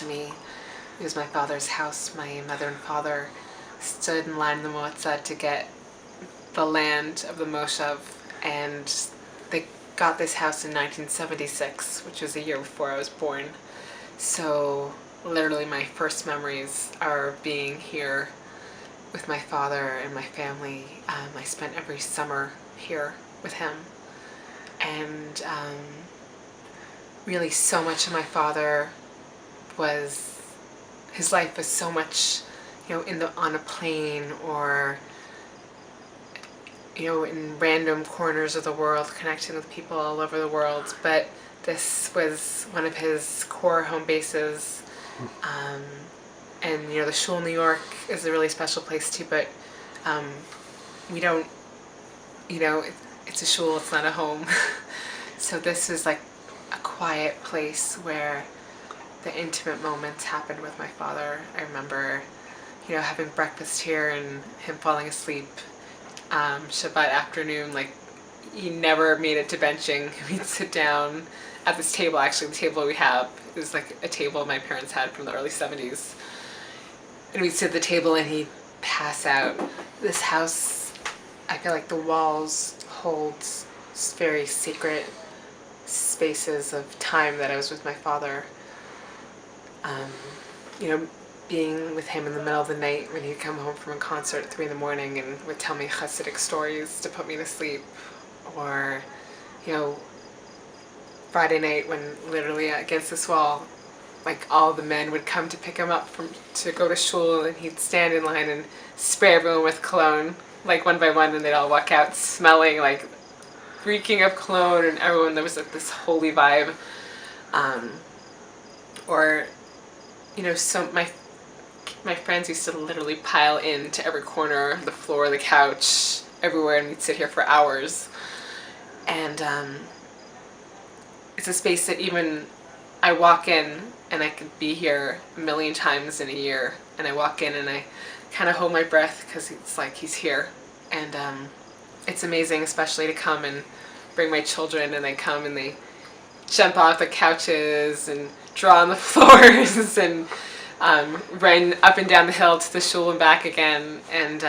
to me. It was my father's house. My mother and father stood in line in the Motzah to get the land of the Moshav, and they got this house in 1976, which was a year before I was born. So literally my first memories are being here with my father and my family. I spent every summer here with him, and really so much of my father was, his life was so much, on a plane, or in random corners of the world, connecting with people all over the world. But this was one of his core home bases. And the shul in New York is a really special place too, but we don't, it's a shul, it's not a home. So this is like a quiet place where the intimate moments happened with my father. I remember, having breakfast here and him falling asleep Shabbat afternoon. Like, he never made it to benching. We'd sit down at this table. Actually, the table we have is like a table my parents had from the early 70s. And we'd sit at the table and he'd pass out. This house, I feel like the walls hold very secret spaces of time that I was with my father. Being with him in the middle of the night when he'd come home from a concert at 3 in the morning and would tell me Hasidic stories to put me to sleep. Or, Friday night when literally against this wall, like, all the men would come to pick him up to go to shul, and he'd stand in line and spray everyone with cologne, like one by one, and they'd all walk out smelling like reeking of cologne, and everyone, there was like this holy vibe. Or so my friends used to literally pile into every corner, the floor, the couch, everywhere, and we'd sit here for hours. And it's a space that even I walk in, and I could be here a million times in a year, and I walk in and I kind of hold my breath because it's like he's here. And it's amazing, especially to come and bring my children, and they come and they jump off the couches and draw on the floors and run up and down the hill to the shul and back again. And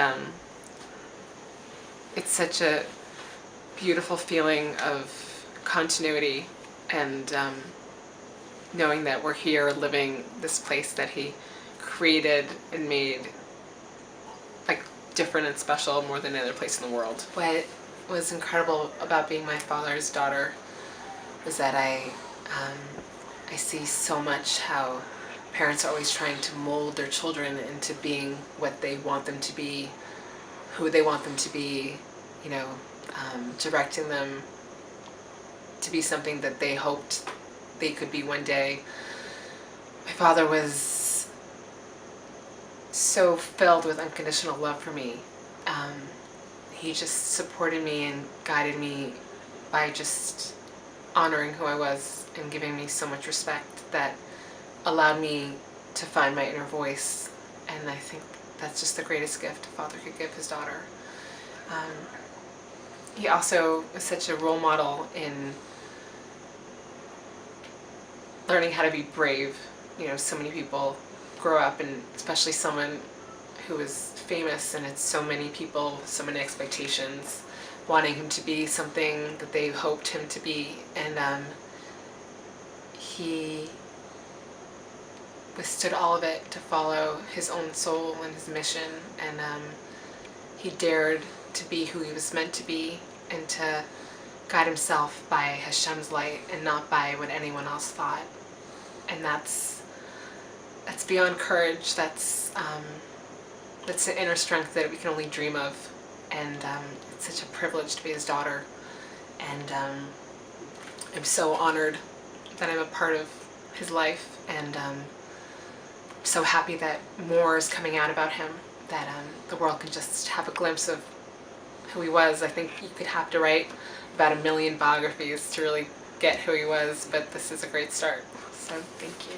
it's such a beautiful feeling of continuity, and knowing that we're here living this place that he created and made like different and special more than any other place in the world. What was incredible about being my father's daughter was that I see so much how parents are always trying to mold their children into being what they want them to be, who they want them to be, directing them to be something that they hoped they could be one day. My father was so filled with unconditional love for me. He just supported me and guided me by just honoring who I was and giving me so much respect that allowed me to find my inner voice. And I think that's just the greatest gift a father could give his daughter. He also was such a role model in learning how to be brave. So many people grow up, and especially someone who is famous, and it's so many people, so many expectations, wanting him to be something that they hoped him to be. And he withstood all of it to follow his own soul and his mission, and he dared to be who he was meant to be, and to guide himself by Hashem's light and not by what anyone else thought. And that's beyond courage. That's an inner strength that we can only dream of. And it's such a privilege to be his daughter. And I'm so honored that I'm a part of his life, and so happy that more is coming out about him, that the world can just have a glimpse of who he was. I think you could have to write about 1 million biographies to really get who he was, but this is a great start. So thank you.